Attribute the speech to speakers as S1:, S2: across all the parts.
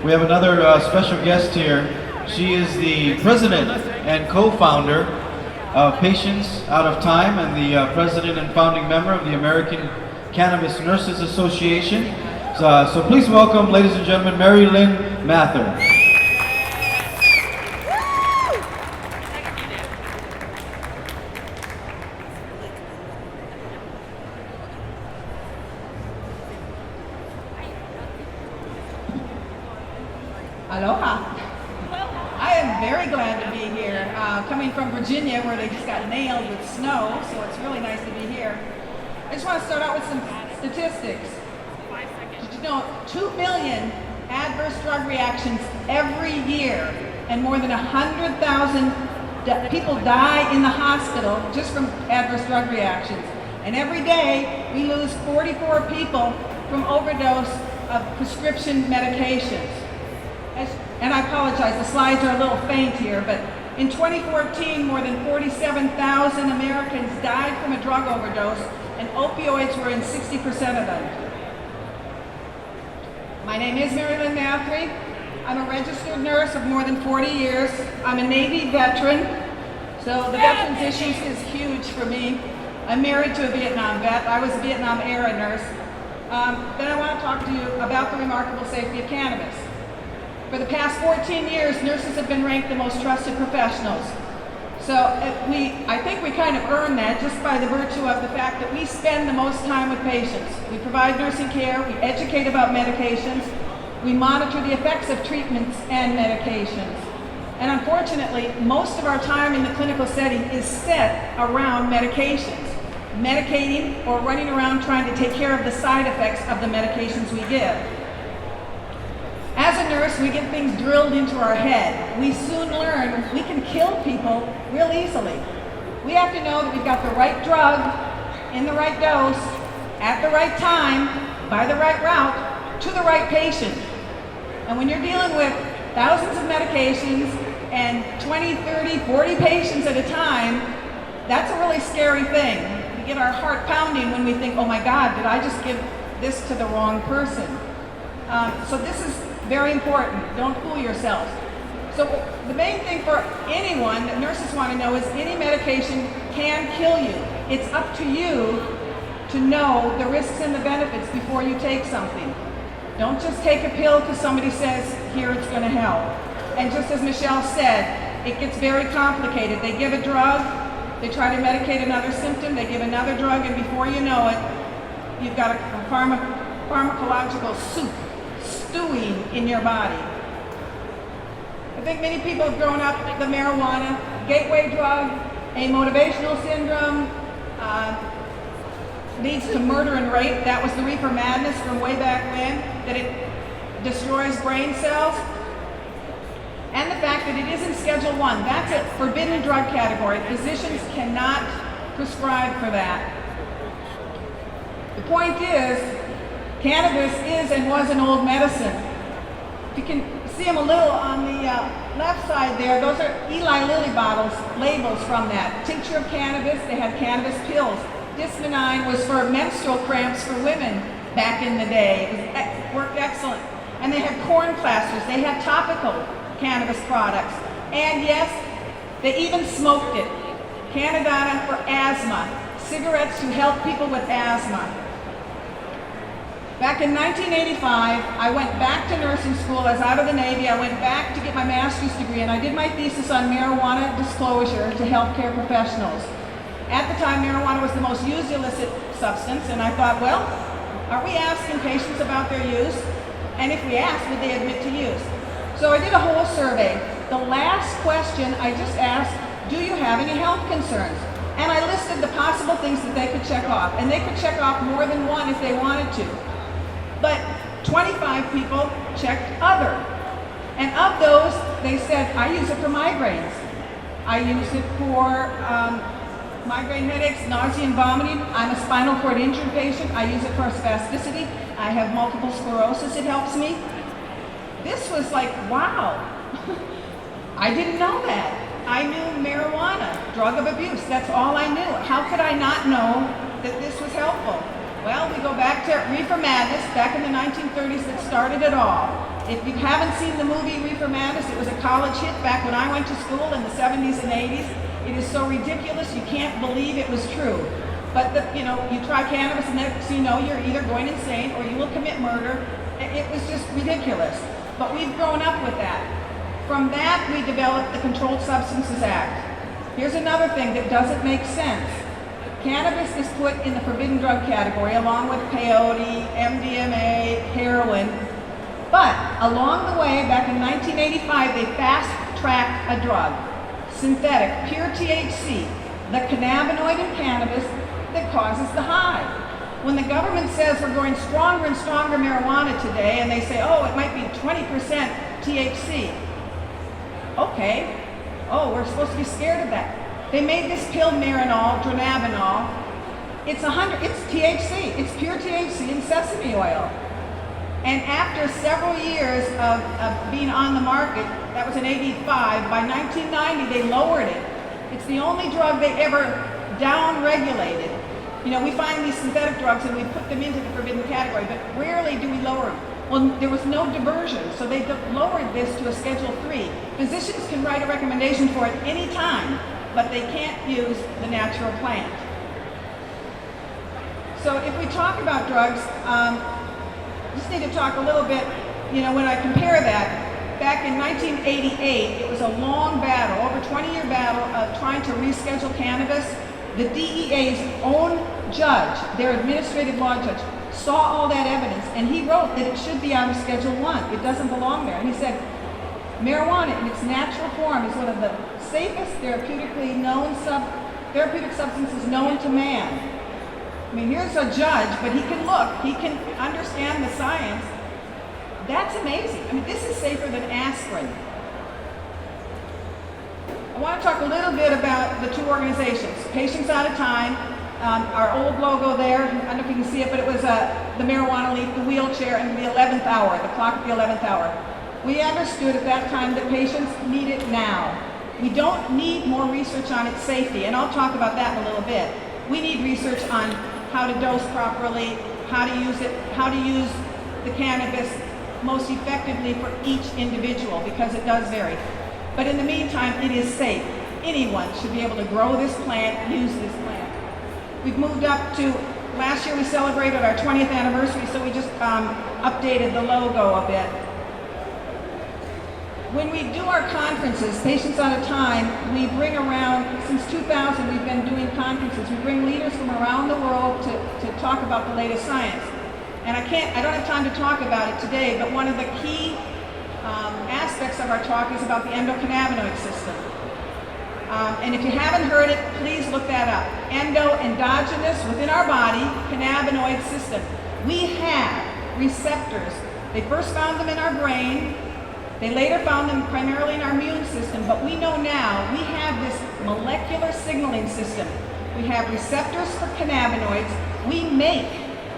S1: We have another special guest here. She is the president and co-founder of Patients Out of Time and the president and founding member of the American Cannabis Nurses Association. So please welcome, ladies and gentlemen, Lynn Mathre.
S2: Aloha. I am very glad to be here, coming from Virginia where they just got nailed with snow, so it's really nice to be here. I just want to start out with some statistics. Did you know 2 million adverse drug reactions every year, and more than 100,000 people die in the hospital just from adverse drug reactions. And every day we lose 44 people from overdose of prescription medications. And I apologize, the slides are a little faint here, but in 2014, more than 47,000 Americans died from a drug overdose, and opioids were in 60% of them. My name is Lynn Mathre. I'm a registered nurse of more than 40 years. I'm a Navy veteran, so the veterans issues is huge for me. I'm married to a Vietnam vet. I was a Vietnam era nurse. Then I want to talk to you about the remarkable safety of cannabis. For the past 14 years, nurses have been ranked the most trusted professionals. So I think we kind of earned that just by the virtue of the fact that we spend the most time with patients. We provide nursing care, we educate about medications, we monitor the effects of treatments and medications. And unfortunately, most of our time in the clinical setting is set around medications, medicating or running around trying to take care of the side effects of the medications we give. As a nurse, we get things drilled into our head. We soon learn we can kill people real easily. We have to know that we've got the right drug, in the right dose, at the right time, by the right route, to the right patient. And when you're dealing with thousands of medications and 20, 30, 40 patients at a time, that's a really scary thing. We get our heart pounding when we think, oh my God, did I just give this to the wrong person? So this is very important. Don't fool yourselves. So the main thing for anyone that nurses want to know is any medication can kill you. It's up to you to know the risks and the benefits before you take something. Don't just take a pill because somebody says, here, it's going to help. And just as Michelle said, it gets very complicated. They give a drug, they try to medicate another symptom, they give another drug, and before you know it, you've got a pharmacological soup stewing in your body. I think many people have grown up with the marijuana, gateway drug, amotivational syndrome, leads to murder and rape. That was the Reefer Madness from way back when, that it destroys brain cells. And the fact that it is in Schedule 1, that's a forbidden drug category. Physicians cannot prescribe for that. The point is, cannabis is and was an old medicine. You can see them a little on the left side there. Those are Eli Lilly bottles, labels from that. Tincture of cannabis, they had cannabis pills. Dysmanine was for menstrual cramps for women back in the day. It worked excellent. And they had corn plasters, they had topical cannabis products. And yes, they even smoked it. Canadana for asthma, cigarettes to help people with asthma. Back in 1985, I went back to nursing school. I was out of the Navy. I went back to get my master's degree, and I did my thesis on marijuana disclosure to healthcare professionals. At the time, marijuana was the most used illicit substance, and I thought, well, are we asking patients about their use? And if we asked, would they admit to use? So I did a whole survey. The last question I just asked, do you have any health concerns? And I listed the possible things that they could check off, and they could check off more than one if they wanted to. But 25 people checked other. And of those, they said, I use it for migraines. I use it for migraine headaches, nausea and vomiting. I'm a spinal cord injured patient. I use it for spasticity. I have multiple sclerosis. It helps me. This was like, wow. I didn't know that. I knew marijuana, drug of abuse. That's all I knew. How could I not know that this was helpful? Well, we go back to Reefer Madness back in the 1930s that started it all. If you haven't seen the movie Reefer Madness, it was a college hit back when I went to school in the 70s and 80s. It is so ridiculous, you can't believe it was true. But you try cannabis and next you know you're either going insane or you will commit murder. It was just ridiculous. But we've grown up with that. From that, we developed the Controlled Substances Act. Here's another thing that doesn't make sense. Cannabis is put in the forbidden drug category along with peyote, MDMA, heroin. But along the way, back in 1985, they fast-tracked a drug, synthetic, pure THC, the cannabinoid in cannabis that causes the high. When the government says we're going stronger and stronger marijuana today, and they say, oh, it might be 20% THC. Okay. Oh, we're supposed to be scared of that. They made this pill Marinol, dronabinol. It's THC. It's pure THC and sesame oil. And after several years of being on the market, that was in 85, by 1990 they lowered it. It's the only drug they ever down-regulated. We find these synthetic drugs and we put them into the forbidden category, but rarely do we lower them. Well, there was no diversion, so they lowered this to a Schedule 3. Physicians can write a recommendation for it any time, but they can't use the natural plant. So if we talk about drugs, just need to talk a little bit, when I compare that, back in 1988, it was a long battle, over 20-year battle of trying to reschedule cannabis. The DEA's own judge, their administrative law judge, saw all that evidence, and he wrote that it should be out of Schedule 1. It doesn't belong there. And he said, marijuana in its natural form is one of the safest therapeutic substances known to man. I mean, here's a judge, but he can look, he can understand the science. That's amazing. I mean, this is safer than aspirin. I want to talk a little bit about the two organizations. Patients Out of Time, our old logo there, I don't know if you can see it, but it was the marijuana leaf, the wheelchair, and the 11th hour, the clock at the 11th hour. We understood at that time that patients need it now. We don't need more research on its safety, and I'll talk about that in a little bit. We need research on how to dose properly, how to use it, how to use the cannabis most effectively for each individual, because it does vary. But in the meantime, it is safe. Anyone should be able to grow this plant, use this plant. We've moved up to, last year we celebrated our 20th anniversary, so we just updated the logo a bit. When we do our conferences, Patients Out of Time, we bring around, since 2000 we've been doing conferences, we bring leaders from around the world to talk about the latest science. And I don't have time to talk about it today, but one of the key aspects of our talk is about the endocannabinoid system. And if you haven't heard it, please look that up. Endogenous, within our body, cannabinoid system. We have receptors. They first found them in our brain. They later found them primarily in our immune system, but we know now we have this molecular signaling system. We have receptors for cannabinoids. We make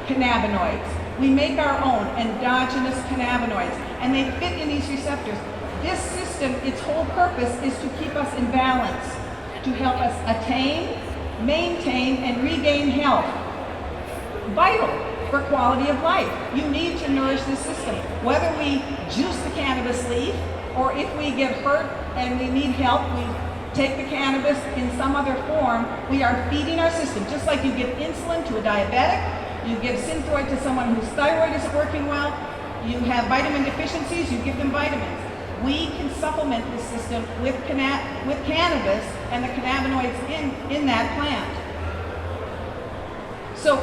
S2: cannabinoids. We make our own endogenous cannabinoids, and they fit in these receptors. This system, its whole purpose is to keep us in balance, to help us attain, maintain, and regain health. Vital for quality of life. You need to nourish this system. Whether we juice the cannabis leaf, or if we get hurt and we need help, we take the cannabis in some other form, we are feeding our system. Just like you give insulin to a diabetic, you give Synthroid to someone whose thyroid isn't working well, you have vitamin deficiencies, you give them vitamins. We can supplement this system with cannabis and the cannabinoids in that plant. So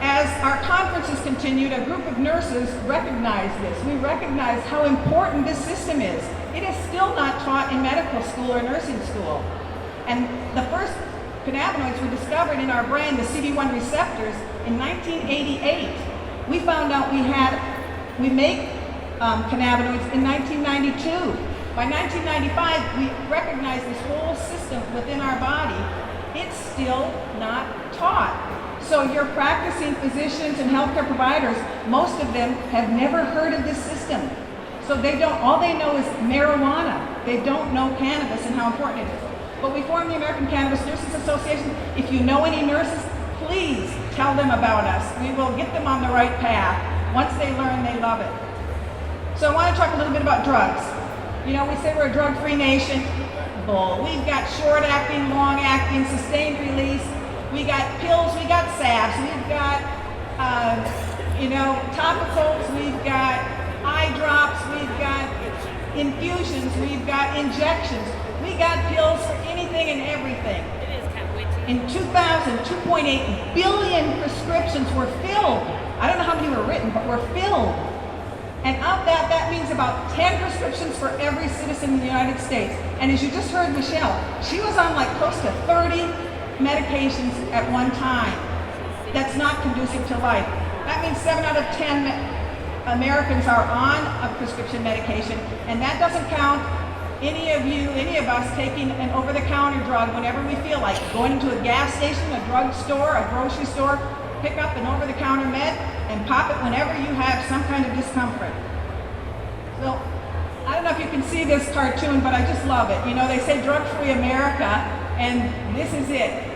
S2: as our conferences continued, a group of nurses recognized this. We recognized how important this system is. It is still not taught in medical school or nursing school. And the first cannabinoids were discovered in our brain, the CD1 receptors, in 1988. We found out we make cannabinoids in 1992. By 1995, we recognized this whole system within our body. It's still not taught. So your practicing physicians and healthcare providers, most of them have never heard of this system. So all they know is marijuana. They don't know cannabis and how important it is. But we formed the American Cannabis Nurses Association. If you know any nurses, please tell them about us. We will get them on the right path. Once they learn, they love it. So I want to talk a little bit about drugs. You know, we say we're a drug-free nation. Bull. We've got short-acting, long-acting, sustained release. We got pills, we got salves, we've got, topicals, we've got eye drops, we've got infusions, we've got injections. We got pills for anything and everything. In 2000, 2.8 billion prescriptions were filled. I don't know how many were written, but were filled. And of that, that means about 10 prescriptions for every citizen in the United States. And as you just heard Michelle, she was on like close to 30 medications at one time. That's not conducive to life. That means 7 out of 10 Americans are on a prescription medication, and that doesn't count any of us taking an over-the-counter drug whenever we feel like it. Going into a gas station, a drug store, a grocery store, pick up an over-the-counter med and pop it whenever you have some kind of discomfort. So, I don't know if you can see this cartoon, but I just love it. You know, they say drug-free America, and this is it.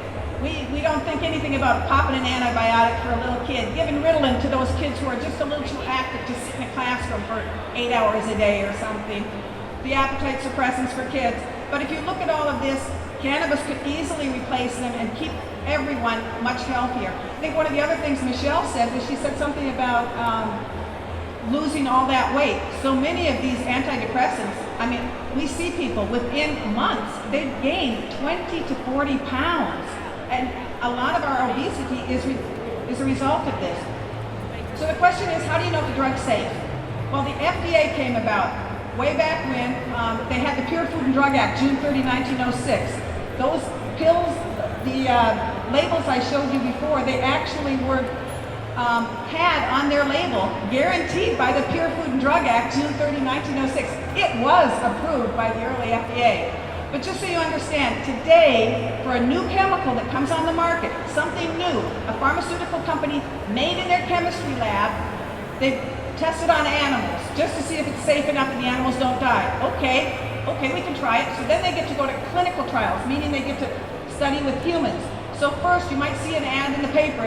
S2: We don't think anything about popping an antibiotic for a little kid, giving Ritalin to those kids who are just a little too active to sit in a classroom for 8 hours a day or something. The appetite suppressants for kids. But if you look at all of this, cannabis could easily replace them and keep everyone much healthier. I think one of the other things Michelle said was she said something about losing all that weight. So many of these antidepressants, I mean, we see people within months, they've gained 20 to 40 pounds. And a lot of our obesity is a result of this. So the question is, how do you know if the drug's safe? Well, the FDA came about way back when. They had the Pure Food and Drug Act, June 30, 1906. Those pills, the labels I showed you before, they actually were had on their label, guaranteed by the Pure Food and Drug Act, June 30, 1906. It was approved by the early FDA. But just so you understand, today, for a new chemical that comes on the market, something new, a pharmaceutical company made in their chemistry lab, they test it on animals just to see if it's safe enough and the animals don't die. Okay, we can try it. So then they get to go to clinical trials, meaning they get to study with humans. So first, you might see an ad in the paper.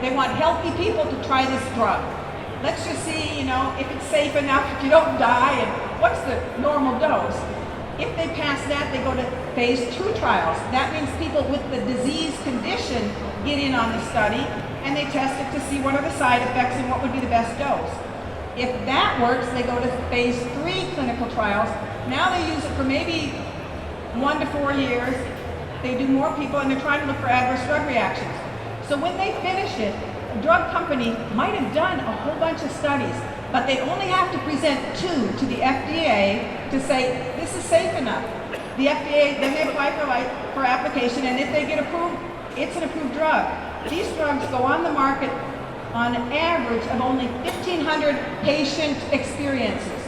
S2: They want healthy people to try this drug. Let's just see, if it's safe enough, if you don't die, and what's the normal dose. If they pass that, they go to phase 2 trials. That means people with the disease condition get in on the study, and they test it to see what are the side effects and what would be the best dose. If that works, they go to phase 3 clinical trials. Now they use it for maybe 1 to 4 years. They do more people, and they're trying to look for adverse drug reactions. So when they finish it, a drug company might have done a whole bunch of studies, but they only have to present 2 to the FDA to say, this is safe enough. The FDA, then they apply for application, and if they get approved, it's an approved drug. These drugs go on the market on an average of only 1,500 patient experiences.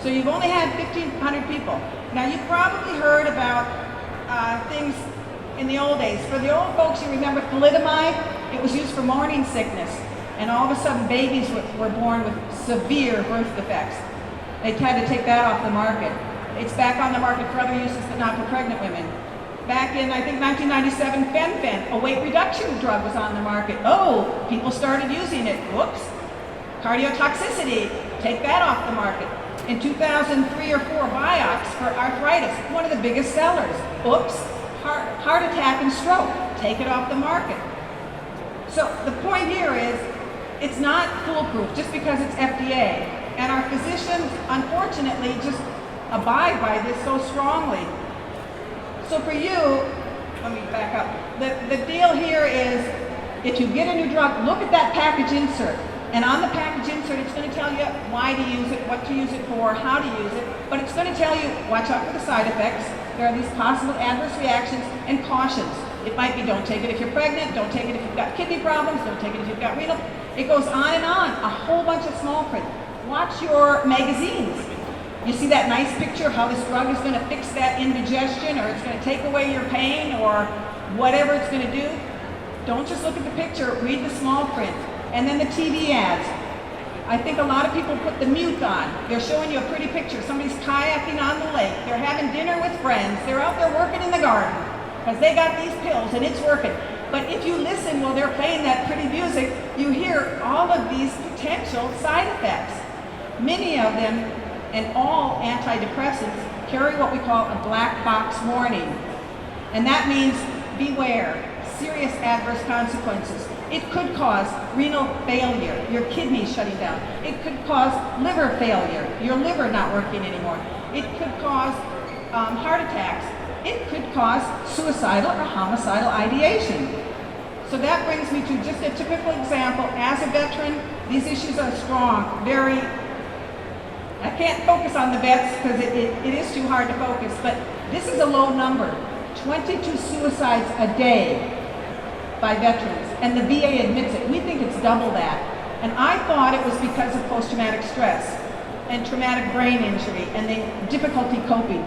S2: So you've only had 1,500 people. Now you've probably heard about things in the old days. For the old folks, you remember thalidomide? It was used for morning sickness. And all of a sudden, babies were born with severe birth defects. They had to take that off the market. It's back on the market for other uses, but not for pregnant women. Back in, I think, 1997, fen-phen, a weight reduction drug, was on the market. Oh, people started using it. Whoops. Cardiotoxicity, take that off the market. In 2003 or 4, Vioxx for arthritis, one of the biggest sellers. Oops. Heart attack and stroke, take it off the market. So the point here is, it's not foolproof just because it's FDA. And our physicians, unfortunately, just abide by this so strongly. So for you, let me back up. The deal here is, if you get a new drug, look at that package insert. And on the package insert, it's going to tell you why to use it, what to use it for, how to use it. But it's going to tell you, watch out for the side effects. There are these possible adverse reactions and cautions. It might be, don't take it if you're pregnant, don't take it if you've got kidney problems, don't take it if you've got renal. It goes on and on, a whole bunch of small print. Watch your magazines. You see that nice picture of how this drug is going to fix that indigestion, or it's going to take away your pain, or whatever it's going to do. Don't just look at the picture, read the small print. And then the TV ads. I think a lot of people put the mute on. They're showing you a pretty picture. Somebody's kayaking on the lake. They're having dinner with friends. They're out there working in the garden because they got these pills and it's working. But if you listen while they're playing that pretty music, you hear all of these potential side effects. Many of them, and all antidepressants, carry what we call a black box warning. And that means beware, serious adverse consequences. It could cause renal failure, your kidneys shutting down. It could cause liver failure, your liver not working anymore. It could cause heart attacks. It could cause suicidal or homicidal ideation. So that brings me to just a typical example. As a veteran, these issues are strong, very, I can't focus on the vets because it is too hard to focus, but this is a low number, 22 suicides a day by veterans, and the VA admits it. We think it's double that. And I thought it was because of post-traumatic stress and traumatic brain injury and the difficulty coping.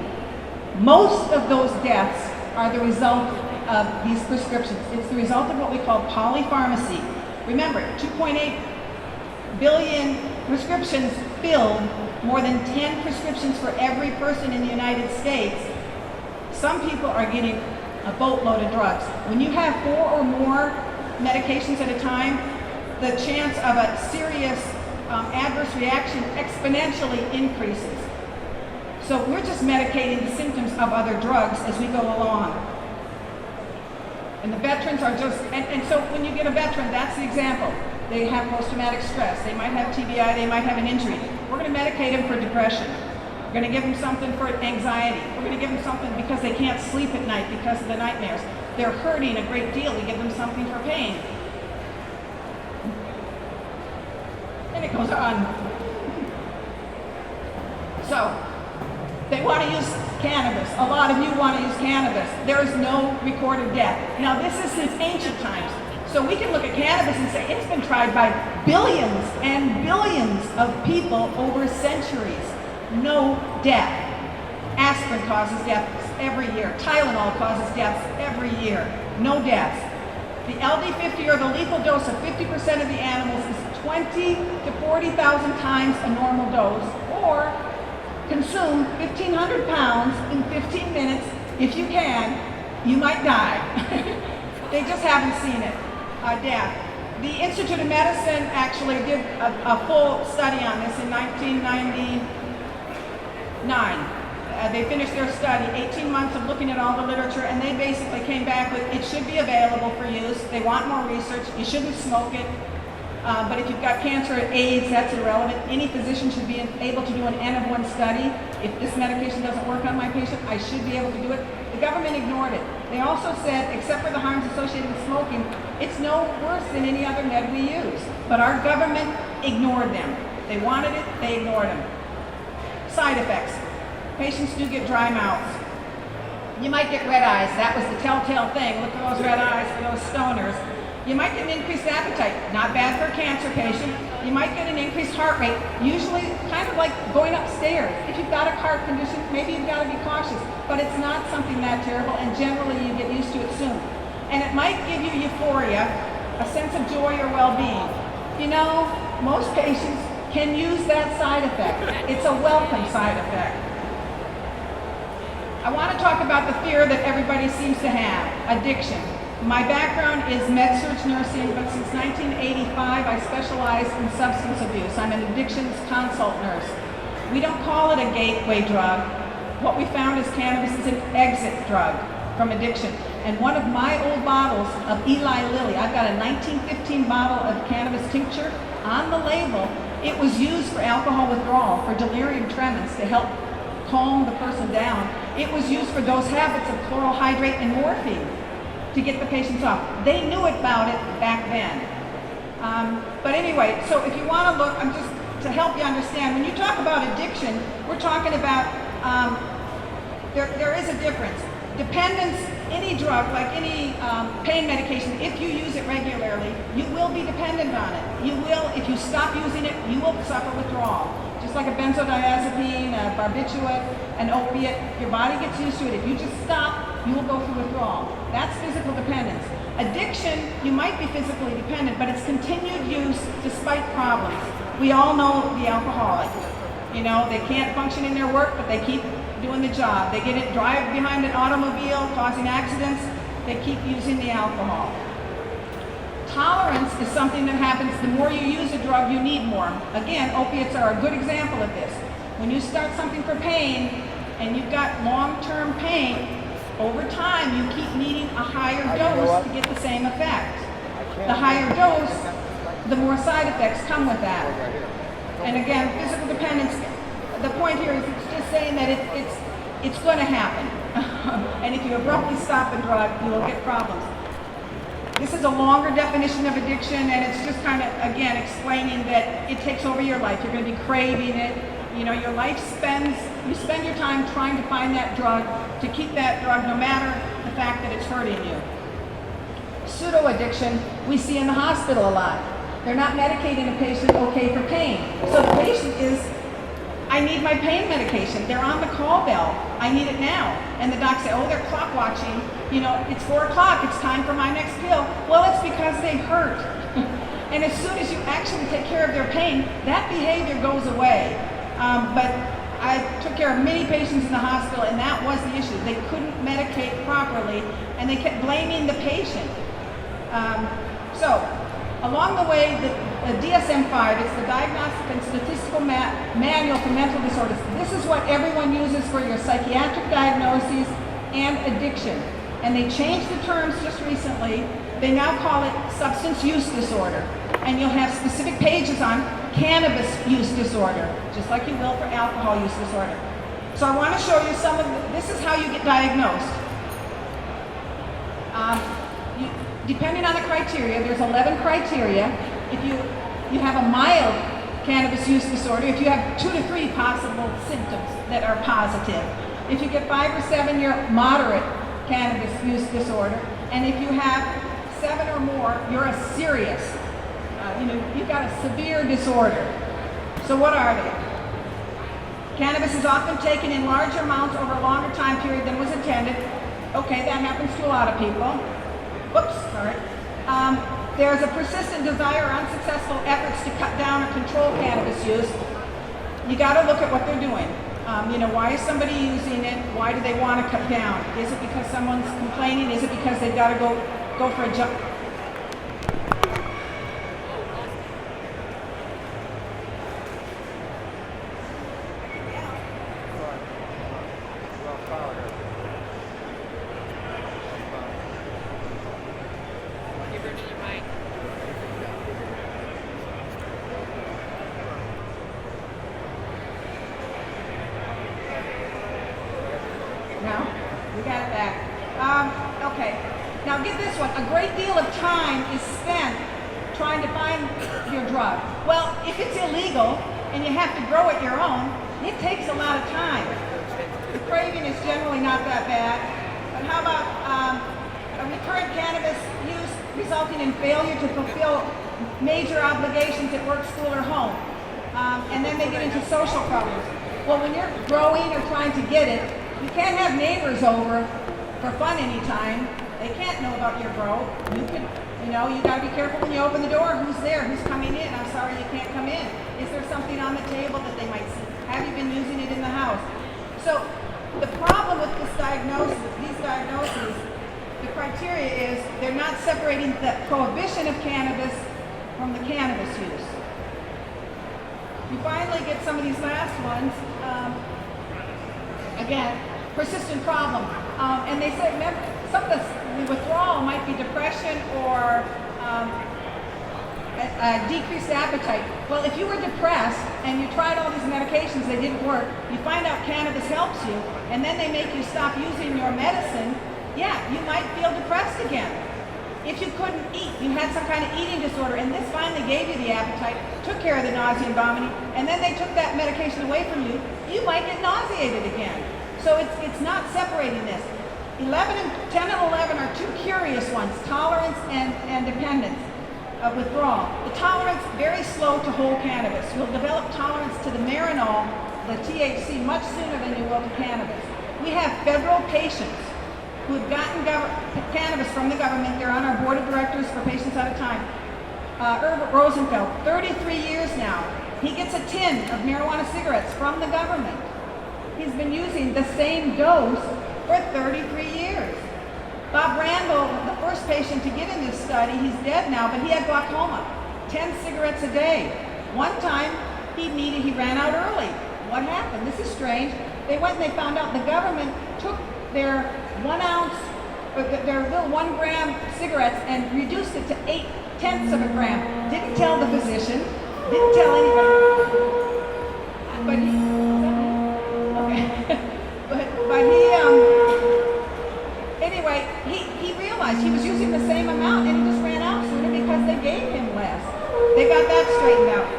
S2: Most of those deaths are the result of these prescriptions. It's the result of what we call polypharmacy. Remember, 2.8 billion prescriptions filled, more than 10 prescriptions for every person in the United States. Some people are getting a boatload of drugs. When you have 4 or more medications at a time, the chance of a serious adverse reaction exponentially increases. So we're just medicating the symptoms of other drugs as we go along. And the veterans are just, and so when you get a veteran, that's the example. They have post-traumatic stress, they might have TBI, they might have an injury. We're going to medicate them for depression. We're going to give them something for anxiety. We're going to give them something because they can't sleep at night because of the nightmares. They're hurting a great deal. We give them something for pain. And it goes on. So, they want to use cannabis. A lot of you want to use cannabis. There is no recorded death. Now, this is since ancient times. So we can look at cannabis and say it's been tried by billions and billions of people over centuries. No death. Aspirin causes deaths every year. Tylenol causes deaths every year. No deaths. The LD50, or the lethal dose of 50% of the animals, is 20 to 40,000 times a normal dose, or consume 1,500 pounds in 15 minutes. If you can, you might die. They just haven't seen it. Death. The Institute of Medicine actually did a full study on this in 1999. They finished their study, 18 months of looking at all the literature, and they basically came back with it should be available for use. They want more research. You shouldn't smoke it. But if you've got cancer or AIDS, that's irrelevant. Any physician should be able to do an N of 1 study. If this medication doesn't work on my patient, I should be able to do it. The government ignored it. They also said, except for the harms associated with smoking, it's no worse than any other med we use. But our government ignored them. They wanted it, they ignored them. Side effects. Patients do get dry mouths. You might get red eyes. That was the telltale thing. Look for those red eyes for those stoners. You might get an increased appetite. Not bad for a cancer patient. You might get an increased heart rate. Usually kind of like going upstairs. If you've got a heart condition, maybe you've got to be cautious. But it's not something that terrible, and generally you get used to it soon. And it might give you euphoria, a sense of joy or well-being. You know, most patients can use that side effect. It's a welcome side effect. I want to talk about the fear that everybody seems to have, addiction. My background is med-surg nursing, but since 1985 I specialize in substance abuse. I'm an addictions consult nurse. We don't call it a gateway drug. What we found is cannabis is an exit drug from addiction. And one of my old bottles of Eli Lilly, I've got a 1915 bottle of cannabis tincture. On the label, it was used for alcohol withdrawal, for delirium tremens, to help calm the person down. It was used for those habits of chloral hydrate and morphine to get the patients off. They knew about it back then. But anyway, so if you want to look, I'm just to help you understand, when you talk about addiction, we're talking about, there is a difference. Dependence, any drug, like any pain medication, if you use it regularly, you will be dependent on it. You will, if you stop using it, you will suffer withdrawal. Just like a benzodiazepine, a barbiturate, an opiate, your body gets used to it. If you just stop, you will go through withdrawal. That's physical dependence. Addiction, you might be physically dependent, but it's continued use despite problems. We all know the alcoholic. You know, they can't function in their work, but they keep doing the job. They get it, drive behind an automobile, causing accidents. They keep using the alcohol. Tolerance is something that happens the more you use a drug, you need more. Again, opiates are a good example of this. When you start something for pain and you've got long-term pain, over time you keep needing a higher dose to get the same effect. The higher dose, the more side effects come with that. And again, physical dependence, the point here is it's just saying that it's going to happen. And if you abruptly stop a drug, you will get problems. This is a longer definition of addiction, and it's just kind of, again, explaining that it takes over your life. You're going to be craving it. You know, your life you spend your time trying to find that drug, to keep that drug no matter the fact that it's hurting you. Pseudo-addiction we see in the hospital a lot. They're not medicating a patient okay for pain. So the patient is, I need my pain medication. They're on the call bell. I need it now. And the doc say, oh, they're clock watching. You know, it's 4 o'clock. It's time for my next pill. Well, it's because they hurt. And as soon as you actually take care of their pain, that behavior goes away. But I took care of many patients in the hospital, and that was the issue. They couldn't medicate properly, and they kept blaming the patient. So, along the way, the DSM-5, it's the Diagnostic and Statistical Manual for Mental Disorders. This is what everyone uses for your psychiatric diagnoses and addiction. And they changed the terms just recently. They now call it substance use disorder. And you'll have specific pages on cannabis use disorder, just like you will for alcohol use disorder. So I want to show you this is how you get diagnosed. Depending on the criteria, there's 11 criteria. If you have a mild cannabis use disorder, if you have 2 to 3 possible symptoms that are positive. If you get 5 or 7, you're moderate cannabis use disorder. And if you have 7 or more, you're a serious, you've got a severe disorder. So what are they? Cannabis is often taken in larger amounts over a longer time period than was intended. Okay, that happens to a lot of people. Whoops, sorry. There's a persistent desire or unsuccessful efforts to cut down or control cannabis use. You got to look at what they're doing. Why is somebody using it? Why do they want to cut down? Is it because someone's complaining? Is it because they've got to go for a jump? No? We got it back. Okay. Now get this one. A great deal of time is spent trying to find your drug. Well, if it's illegal and you have to grow it your own, it takes a lot of time. The craving is generally not that bad. But how about a recurrent cannabis use resulting in failure to fulfill major obligations at work, school, or home? And then they get into social problems. Well, when you're growing or trying to get it, you can't have neighbors over for fun anytime. They can't know about your grow. You got to be careful when you open the door. Who's there? Who's coming in? I'm sorry, you can't come in. Is there something on the table that they might see? Have you been using it in the house? So the problem with these diagnoses, the criteria is they're not separating the prohibition of cannabis from the cannabis use. You finally get some of these last ones. Again, persistent problem. And they say, remember, some of the withdrawal might be depression or a decreased appetite. Well, if you were depressed and you tried all these medications, they didn't work, you find out cannabis helps you, and then they make you stop using your medicine, yeah, you might feel depressed again. If you couldn't eat, you had some kind of eating disorder, and this finally gave you the appetite, took care of the nausea and vomiting, and then they took that medication away from you, you might get nauseated again. So it's not separating this. 10 and 11 are two curious ones, tolerance and dependence, withdrawal. The tolerance, very slow to whole cannabis. You'll develop tolerance to the marinol, the THC, much sooner than you will to cannabis. We have federal patients who have gotten cannabis from the government. They're on our board of directors for Patients at a Time. Irving Rosenfeld, 33 years now. He gets a tin of marijuana cigarettes from the government. He's been using the same dose for 33 years. Bob Randall, the first patient to get in this study, he's dead now, but he had glaucoma, 10 cigarettes a day. One time, he ran out early. What happened? This is strange. They went and they found out the government took their 1 ounce, or their little 1 gram cigarettes and reduced it to 0.8 of a gram. Didn't tell the physician, didn't tell anybody. But he, okay. Anyway, he realized he was using the same amount and he just ran out sooner because they gave him less. They got that straightened out.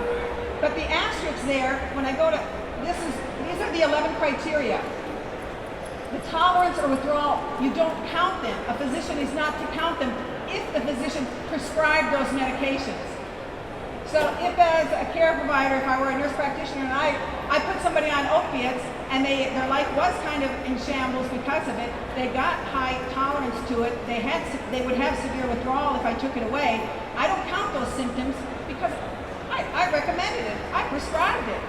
S2: But the asterisks there, when I go to, these are the 11 criteria. The tolerance or withdrawal, you don't count them. A physician is not to count them if the physician prescribed those medications. So if as a care provider, if I were a nurse practitioner and I put somebody on opiates and their life was kind of in shambles because of it, they got high tolerance to it, they would have severe withdrawal if I took it away. I don't count those symptoms because I recommended it, I prescribed it.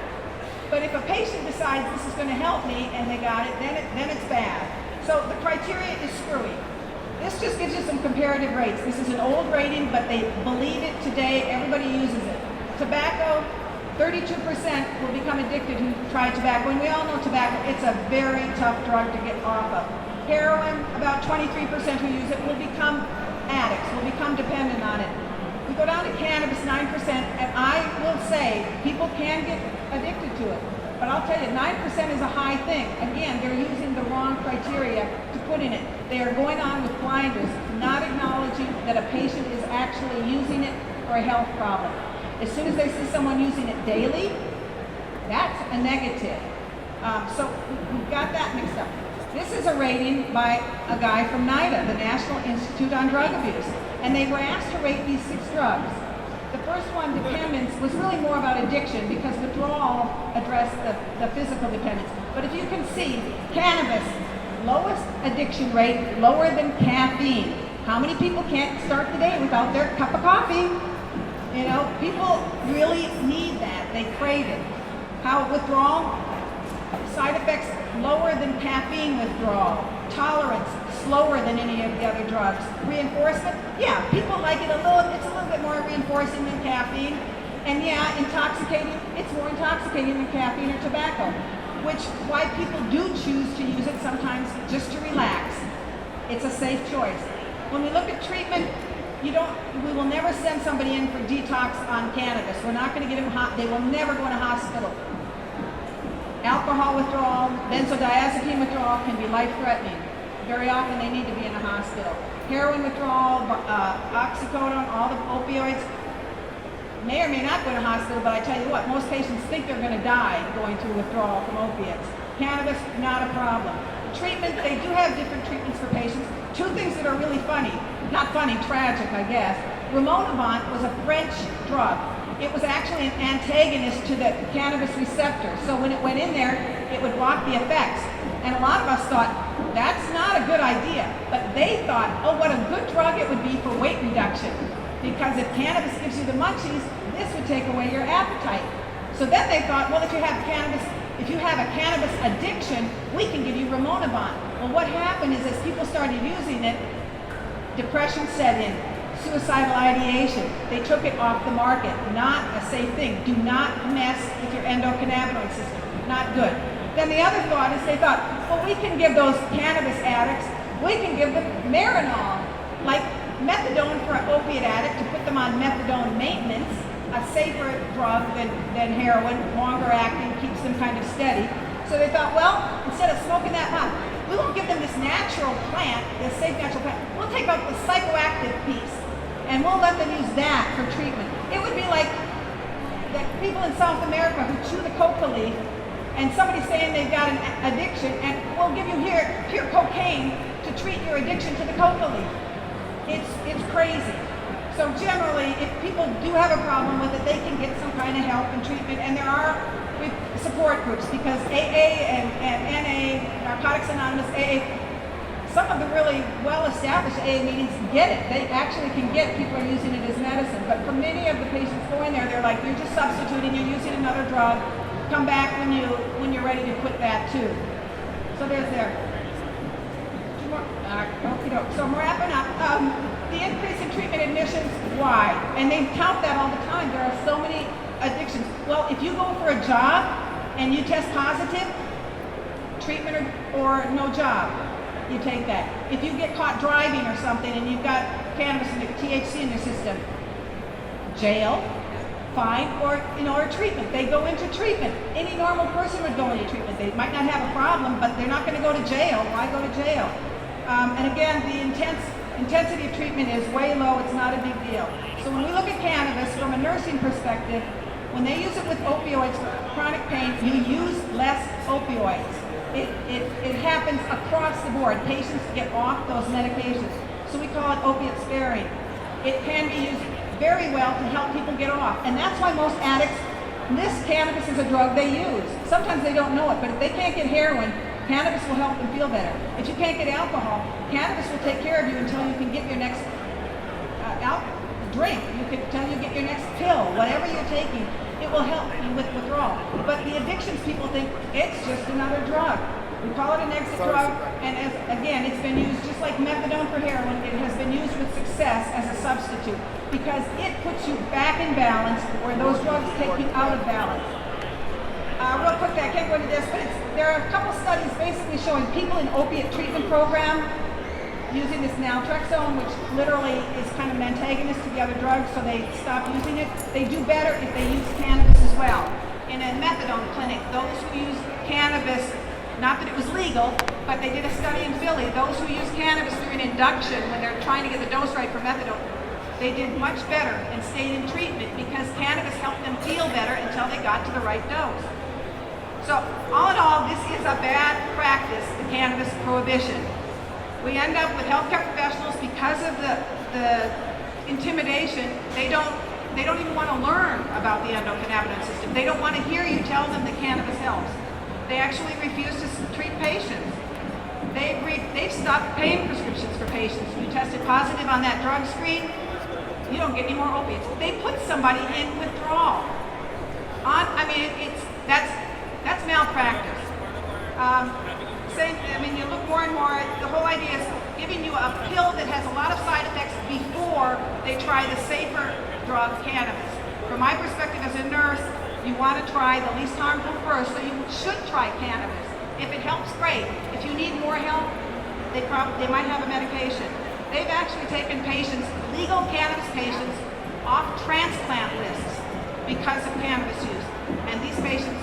S2: But if a patient decides this is going to help me and they got it, then it's bad. So the criteria is screwy. This just gives you some comparative rates. This is an old rating, but they believe it today. Everybody uses it. Tobacco, 32% will become addicted who try tobacco. And we all know tobacco, it's a very tough drug to get off of. Heroin, about 23% who use it will become addicts, will become dependent on it. We go down to cannabis, 9%, and I will say people can get addicted to it. But I'll tell you, 9% is a high thing. Again, they're using the wrong criteria to put in it. They are going on with blinders, not acknowledging that a patient is actually using it for a health problem. As soon as they see someone using it daily, that's a negative. So we've got that mixed up. This is a rating by a guy from NIDA, the National Institute on Drug Abuse. And they were asked to rate these 6 drugs. The first one, dependence, was really more about addiction because withdrawal addressed the physical dependence. But if you can see, cannabis, lowest addiction rate, lower than caffeine. How many people can't start the day without their cup of coffee? You know, people really need that. They crave it. How withdrawal? Side effects lower than caffeine withdrawal. Tolerance slower than any of the other drugs. Reinforcement, yeah, people like it it's a little bit more reinforcing than caffeine. And yeah, intoxicating, it's more intoxicating than caffeine or tobacco, which why people do choose to use it sometimes just to relax. It's a safe choice. When we look at treatment, we will never send somebody in for detox on cannabis. We're not going to get them they will never go in a hospital. Alcohol withdrawal, benzodiazepine withdrawal can be life-threatening. Very often they need to be in a hospital. Heroin withdrawal, oxycodone, all the opioids, may or may not go to hospital, but I tell you what, most patients think they're going to die going through withdrawal from opiates. Cannabis, not a problem. Treatment, they do have different treatments for patients. 2 things that are really funny, not funny, tragic, I guess. Rimonabant was a French drug. It was actually an antagonist to the cannabis receptor. So when it went in there, it would block the effects. And a lot of us thought, that's not a good idea. But they thought, oh, what a good drug it would be for weight reduction. Because if cannabis gives you the munchies, this would take away your appetite. So then they thought, well, if you have a cannabis addiction, we can give you Rimonabant. Well, what happened is as people started using it, depression set in. Suicidal ideation. They took it off the market. Not a safe thing. Do not mess with your endocannabinoid system. Not good. Then the other thought is they thought, well, we can give those cannabis addicts, we can give them Marinol, like methadone for an opiate addict to put them on methadone maintenance, a safer drug than heroin, longer acting, keeps them kind of steady. So they thought, well, instead of smoking that pot, we won't give them this natural plant, this safe natural plant. We'll take out the psychoactive piece. And we'll let them use that for treatment. It would be like the people in South America who chew the coca leaf and somebody's saying they've got an addiction and we'll give you pure cocaine to treat your addiction to the coca leaf. It's crazy. So generally, if people do have a problem with it, they can get some kind of help and treatment. And there are support groups because AA and NA, Narcotics Anonymous, AA, some of the really well-established AA meetings get it. They actually can get people are using it as medicine. But for many of the patients going there, they're like, you're just substituting, you're using another drug. Come back when you're ready to quit that too. So there's there. 2 So I'm wrapping up. The increase in treatment admissions, why? And they tout that all the time. There are so many addictions. Well, if you go for a job and you test positive, treatment or no job, you take that. If you get caught driving or something and you've got cannabis and THC in your system, jail, fine, or treatment. They go into treatment. Any normal person would go into treatment. They might not have a problem, but they're not going to go to jail. Why go to jail? And again, the intensity of treatment is way low. It's not a big deal. So when we look at cannabis from a nursing perspective, when they use it with opioids for chronic pain, you use less opioids. It happens across the board. Patients get off those medications. So we call it opiate sparing. It can be used very well to help people get off. And that's why most addicts list cannabis as a drug they use. Sometimes they don't know it, but if they can't get heroin, cannabis will help them feel better. If you can't get alcohol, cannabis will take care of you until you can get your next drink. Until you get your next pill, whatever you're taking, it will help you with withdrawal. But the addictions people think it's just another drug. We call it an exit drug, and again, it's been used just like methadone for heroin. It has been used with success as a substitute because it puts you back in balance where those drugs take you out of balance. Real quickly, I can't go into this, but there are a couple studies basically showing people in opiate treatment program using this naltrexone, which literally is kind of an antagonist to the other drugs, so they stop using it. They do better if they use cannabis as well. In a methadone clinic, those who use cannabis, not that it was legal, but they did a study in Philly. Those who use cannabis during induction, when they're trying to get the dose right for methadone, they did much better and stayed in treatment because cannabis helped them feel better until they got to the right dose. So all in all, this is a bad practice, the cannabis prohibition. We end up with healthcare professionals because of the intimidation. They don't even want to learn about the endocannabinoid system. They don't want to hear you tell them that cannabis helps. They actually refuse to treat patients. They've stopped paying prescriptions for patients. You tested positive on that drug screen, you don't get any more opiates. They put somebody in withdrawal. That's malpractice. You look more and more, the whole idea is giving you a pill that has a lot of side effects before they try the safer drug, cannabis. From my perspective as a nurse, you want to try the least harmful first, so you should try cannabis. If it helps, great. If you need more help, they might have a medication. They've actually taken patients, legal cannabis patients, off transplant lists because of cannabis use. And these patients,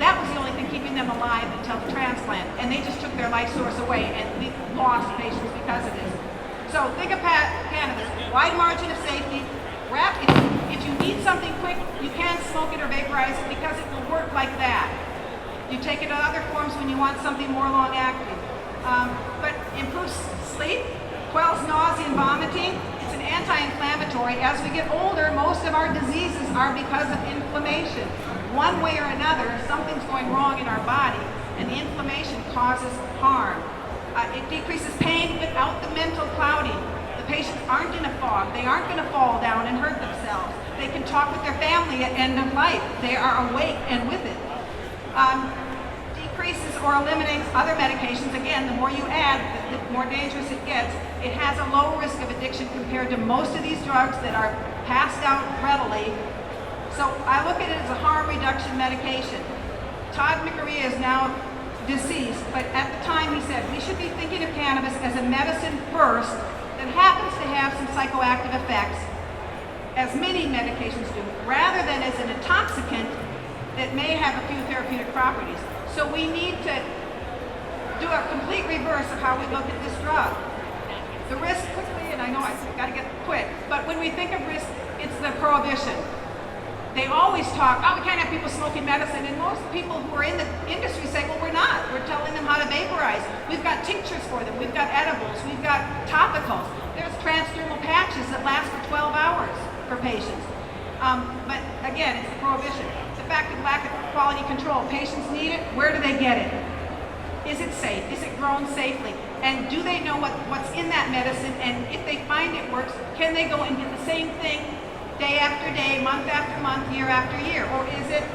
S2: that was the only thing keeping them alive until the transplant. And they just took their life source away, and we lost patients because of this. So think of cannabis, wide margin of safety. If you need something quick, you can smoke it or vaporize it because it will work like that. You take it in other forms when you want something more long-acting. But improves sleep, quells nausea and vomiting. It's an anti-inflammatory. As we get older, most of our diseases are because of inflammation. One way or another, something's going wrong in our body, and the inflammation causes harm. It decreases pain without the mental clouding. Patients aren't in a fog. They aren't going to fall down and hurt themselves. They can talk with their family at end of life. They are awake and with it. Decreases or eliminates other medications. Again, the more you add, the more dangerous it gets. It has a low risk of addiction compared to most of these drugs that are passed out readily. So I look at it as a harm reduction medication. Todd McAree is now deceased, but at the time he said we should be thinking of cannabis as a medicine first that happens to have some psychoactive effects, as many medications do, rather than as an intoxicant that may have a few therapeutic properties. So we need to do a complete reverse of how we look at this drug. The risk quickly, and I know I've got to get quick, but when we think of risk, it's the prohibition. They always talk, we can't have people smoking medicine, and most people who are in the industry say, well, we're not. We're telling them how to vaporize. We've got tinctures for them. We've got edibles. We've got topicals. There's transdermal patches that last for 12 hours for patients. But again, it's the prohibition. The fact of lack of quality control. Patients need it. Where do they get it? Is it safe? Is it grown safely? And do they know what's in that medicine? And if they find it works, can they go and get the same thing day after day, month after month, year after year? Or is it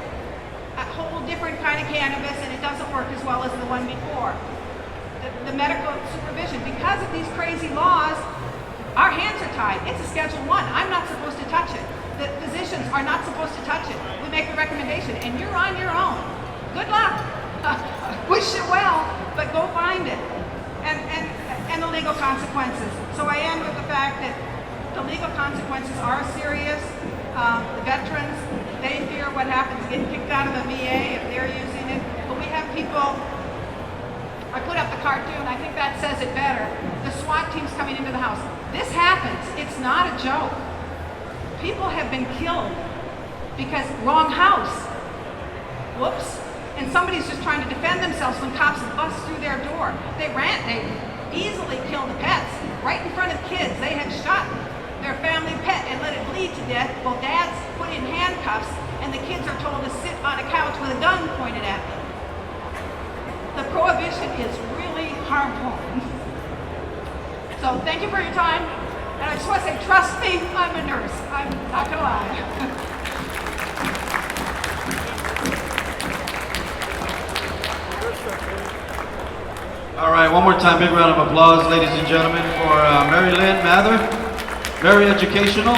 S2: a whole different kind of cannabis and it doesn't work as well as the one before? The the medical supervision. Because of these crazy laws, our hands are tied. It's a Schedule 1. I'm not supposed to touch it. The physicians are not supposed to touch it. We make the recommendation, and you're on your own. Good luck. Wish you well, but go find it. And the legal consequences. So I end with the fact that the legal consequences are serious. The veterans, they fear what happens getting kicked out of the VA if they're using it. But we have people, I put up the cartoon, I think that says it better. The SWAT team's coming into the house. This happens. It's not a joke. People have been killed because wrong house. Whoops. And somebody's just trying to defend themselves when cops bust through their door. They easily killed the pets right in front of kids. They had shot their family pet and let it bleed to death. Both dads put in handcuffs, and the kids are told to sit on a couch with a gun pointed at them. The prohibition is really harmful. So thank you for your time. And I just want to say, trust me, I'm a nurse. I'm not gonna lie.
S1: All right, one more time, big round of applause, ladies and gentlemen, for Mary Lynn Mathre. Very educational.